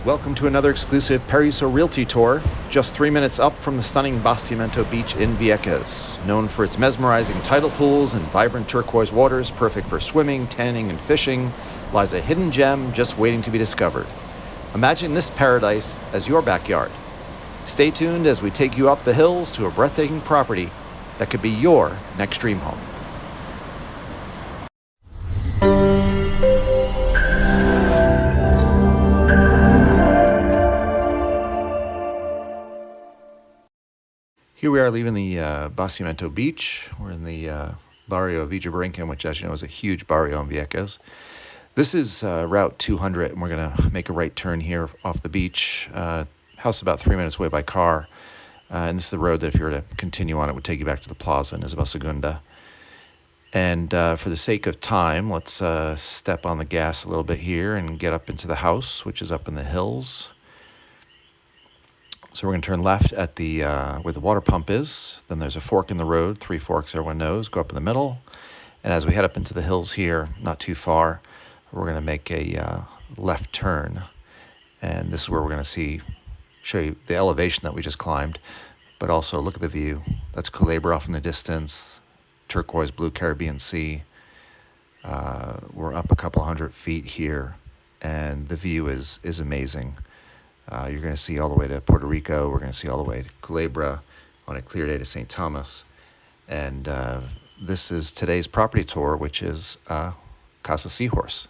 Welcome to another exclusive Paraiso Realty tour, just 3 minutes up from the stunning Bastimento beach in Vieques. Known for its mesmerizing tidal pools and vibrant turquoise waters, perfect for swimming, tanning, and fishing, lies a hidden gem just waiting to be discovered. Imagine this paradise as your backyard. Stay tuned as we take you up the hills to a breathtaking property that could be your next dream home. Here we are leaving the Bastimento beach. We're in the barrio of Vieques, which, as you know, is a huge barrio in Vieques. This is Route 200, and we're going to make a right turn here off the beach. House about 3 minutes away by car. And this is the road that if you were to continue on, it would take you back to the plaza in Isabel Segunda. And for the sake of time, let's step on the gas a little bit here and get up into the house, which is up in the hills. So we're going to turn left at the where the water pump is. Then there's a fork in the road, 3 forks everyone knows, go up in the middle. And as we head up into the hills here, not too far, we're going to make a left turn. And this is where we're going to show you the elevation that we just climbed, but also look at the view. That's Culebra off in the distance, turquoise blue Caribbean Sea. We're up a couple hundred feet here, and the view is amazing. You're going to see all the way to Puerto Rico. We're going to see all the way to Culebra, on a clear day to St. Thomas. And this is today's property tour, which is Casa Seahorse.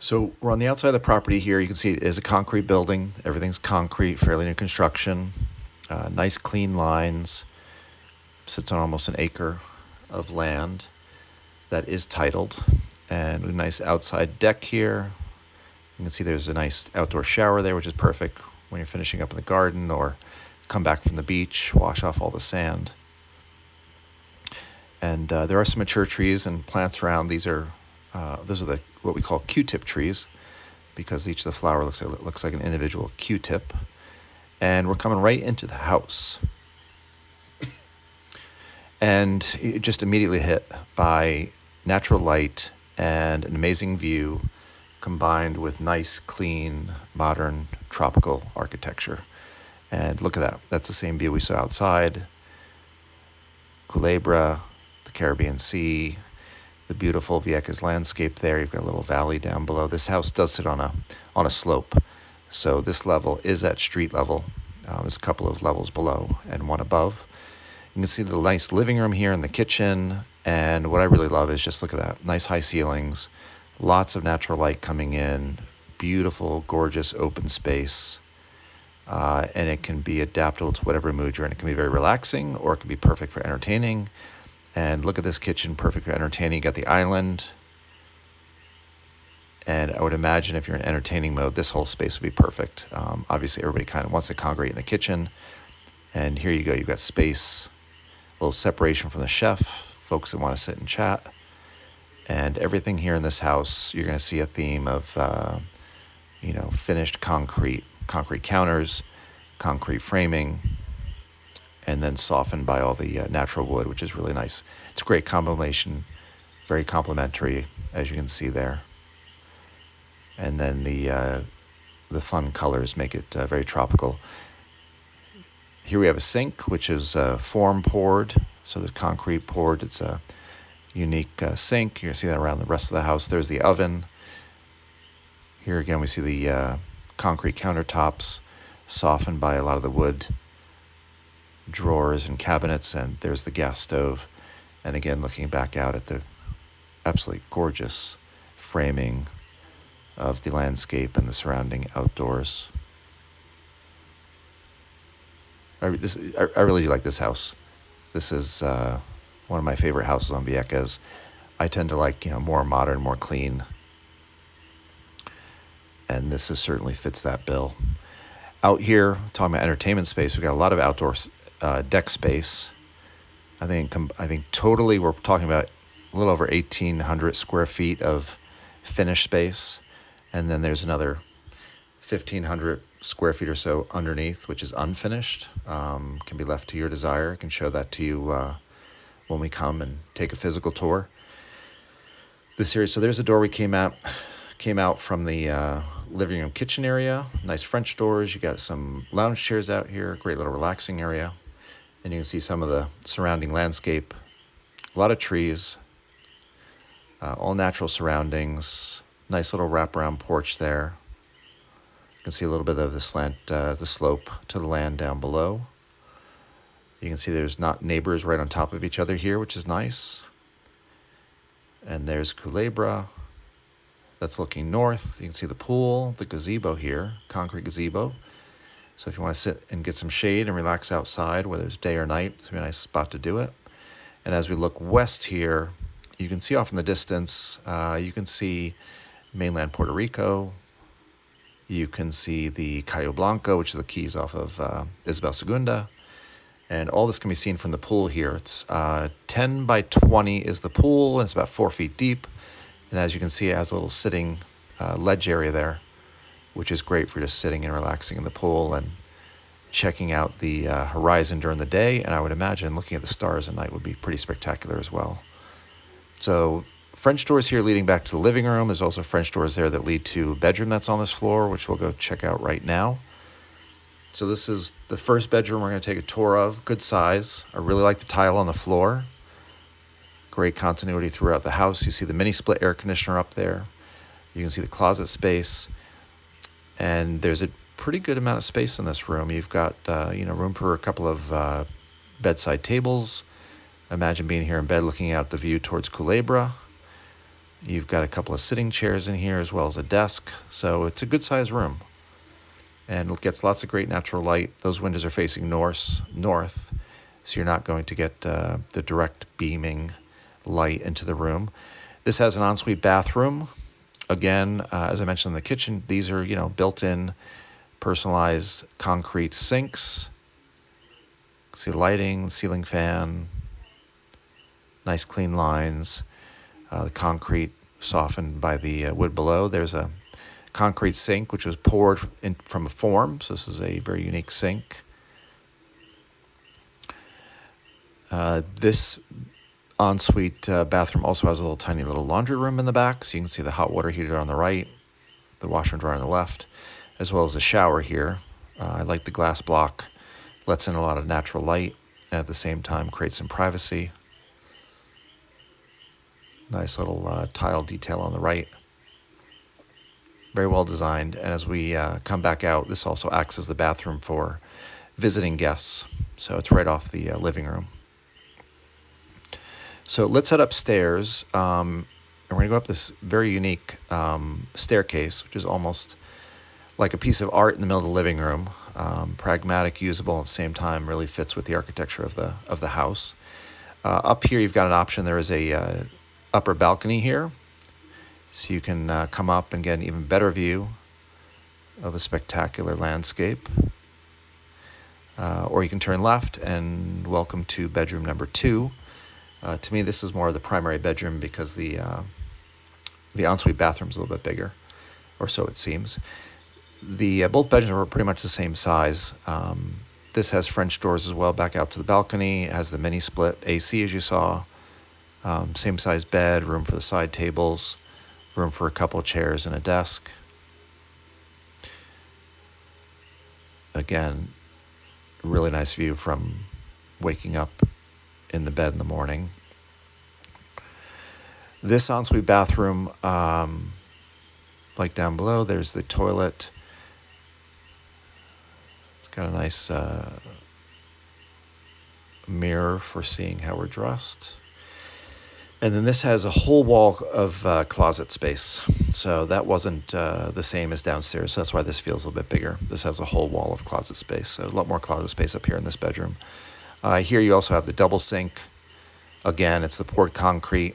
So we're on the outside of the property here. You can see it is a concrete building. Everything's concrete, fairly new construction. Nice clean lines. Sits on almost an acre of land that is titled. And a nice outside deck here. You can see there's a nice outdoor shower there, which is perfect when you're finishing up in the garden or come back from the beach, wash off all the sand. And there are some mature trees and plants around. Those are what we call Q-tip trees, because each of the flower looks like an individual Q-tip. And we're coming right into the house. And just immediately hit by natural light and an amazing view combined with nice, clean, modern, tropical architecture. And look at that. That's the same view we saw outside. Culebra, the Caribbean Sea, the beautiful Vieques landscape there. You've got a little valley down below. This house does sit on a slope. So this level is at street level. There's a couple of levels below and one above. You can see the nice living room here and the kitchen. And what I really love is just look at that. Nice high ceilings, lots of natural light coming in, beautiful, gorgeous open space. And it can be adaptable to whatever mood you're in. It can be very relaxing, or it can be perfect for entertaining. And look at this kitchen, perfect for entertaining. You got the island. And I would imagine if you're in entertaining mode, this whole space would be perfect. Obviously, everybody kind of wants to congregate in the kitchen. And here you go. You've got space, a little separation from the chef, folks that want to sit and chat. And everything here in this house, you're going to see a theme of, finished concrete counters, concrete framing, and then softened by all the natural wood, which is really nice. It's a great combination, very complementary, as you can see there. And then the fun colors make it very tropical. Here we have a sink, which is form poured, so the concrete poured. It's a unique sink. You're going to see that around the rest of the house. There's the oven. Here again, we see the concrete countertops softened by a lot of the wood drawers and cabinets, and there's the gas stove. And again, looking back out at the absolutely gorgeous framing of the landscape and the surrounding outdoors. I really do like this house. This is one of my favorite houses on Vieques. I tend to like, more modern, more clean. And this certainly fits that bill. Out here, talking about entertainment space, we've got a lot of outdoor deck space. I think totally we're talking about a little over 1,800 square feet of finished space. And then there's another 1,500 square feet or so underneath, which is unfinished. Can be left to your desire. I can show that to you when we come and take a physical tour. this area. So there's a door we came out from the living room kitchen area. Nice French doors. You got some lounge chairs out here. Great little relaxing area. And you can see some of the surrounding landscape. A lot of trees. All natural surroundings. Nice little wraparound porch there. You can see a little bit of the the slope to the land down below. You can see there's not neighbors right on top of each other here, which is nice. And there's Culebra. That's looking north. You can see the pool, the gazebo here, concrete gazebo. So if you want to sit and get some shade and relax outside, whether it's day or night, it's a nice spot to do it. And as we look west here, you can see off in the distance, you can see mainland Puerto Rico. You can see the Cayo Blanco, which is the keys off of Isabel Segunda. And all this can be seen from the pool here. It's 10 by 20 is the pool, and it's about 4 feet deep. And as you can see, it has a little sitting ledge area there, which is great for just sitting and relaxing in the pool and checking out the horizon during the day. And I would imagine looking at the stars at night would be pretty spectacular as well. So French doors here leading back to the living room. There's also French doors there that lead to a bedroom that's on this floor, which we'll go check out right now. So this is the first bedroom we're going to take a tour of. Good size. I really like the tile on the floor. Great continuity throughout the house. You see the mini split air conditioner up there. You can see the closet space. And there's a pretty good amount of space in this room. You've got room for a couple of bedside tables. Imagine being here in bed looking out the view towards Culebra. You've got a couple of sitting chairs in here as well as a desk. So it's a good sized room. And it gets lots of great natural light. Those windows are facing north, so you're not going to get the direct beaming light into the room. This has an ensuite bathroom. Again, as I mentioned in the kitchen, these are, built-in personalized concrete sinks. See lighting, ceiling fan, nice clean lines. The concrete softened by the wood below. There's a concrete sink which was poured in from a form, so this is a very unique sink. This ensuite bathroom also has a tiny little laundry room in the back, so you can see the hot water heater on the right, the washer and dryer on the left, as well as a shower here. I like the glass block, lets in a lot of natural light, and at the same time creates some privacy. Nice little tile detail on the right. Very well designed. And as we come back out, this also acts as the bathroom for visiting guests. So it's right off the living room. So let's head upstairs. And we're going to go up this very unique staircase, which is almost like a piece of art in the middle of the living room. Pragmatic, usable, at the same time really fits with the architecture of the house. Up here, you've got an option. There is a upper balcony here. So you can come up and get an even better view of a spectacular landscape. Or you can turn left and welcome to bedroom number 2. To me, this is more of the primary bedroom because the ensuite bathroom is a little bit bigger, or so it seems. Both bedrooms are pretty much the same size. This has French doors as well back out to the balcony. It has the mini split AC as you saw. Same size bed, room for the side tables. Room for a couple of chairs and a desk. Again, really nice view from waking up in the bed in the morning. This ensuite bathroom, like down below, there's the toilet. It's got a nice mirror for seeing how we're dressed. And then this has a whole wall of closet space. So that wasn't the same as downstairs. So that's why this feels a little bit bigger. This has a whole wall of closet space. So a lot more closet space up here in this bedroom. Here you also have the double sink. Again, it's the poured concrete,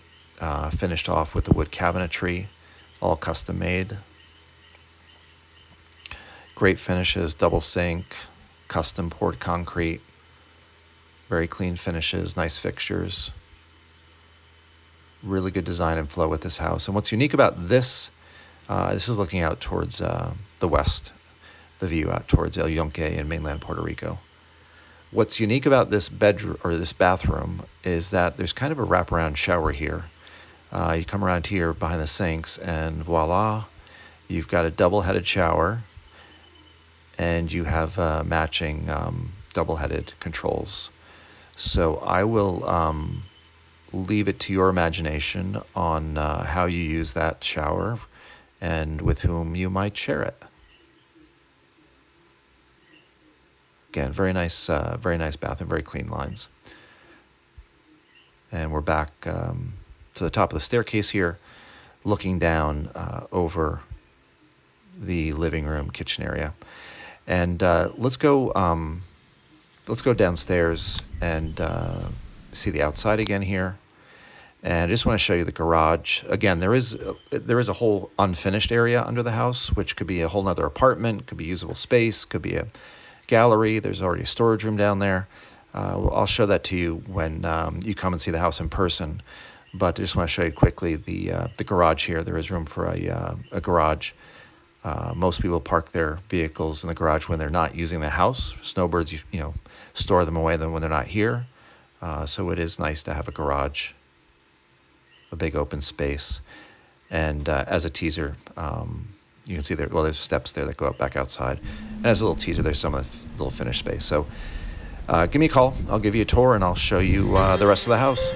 finished off with the wood cabinetry, all custom made. Great finishes, double sink, custom poured concrete, very clean finishes, nice fixtures. Really good design and flow with this house. And what's unique about this is looking out towards the west, the view out towards El Yunque in mainland Puerto Rico. What's unique about this bedroom or this bathroom is that there's kind of a wraparound shower here. You come around here behind the sinks, and voila, you've got a double-headed shower, and you have matching double-headed controls. So I will leave it to your imagination on how you use that shower and with whom you might share it. Again, very nice bathroom, very clean lines. And we're back to the top of the staircase here, looking down over the living room, kitchen area. And let's go downstairs and see the outside again here. And I just want to show you the garage. Again, there is a whole unfinished area under the house, which could be a whole nother apartment, could be usable space, could be a gallery. There's already a storage room down there. I'll show that to you when you come and see the house in person. But I just want to show you quickly the garage here. There is room for a garage. Most people park their vehicles in the garage when they're not using the house. Snowbirds, store them away when they're not here. So it is nice to have a garage, a big open space. And as a teaser, you can see there's steps there that go up back outside. And as a little teaser, there's some of the little finished space. So give me a call. I'll give you a tour, and I'll show you the rest of the house.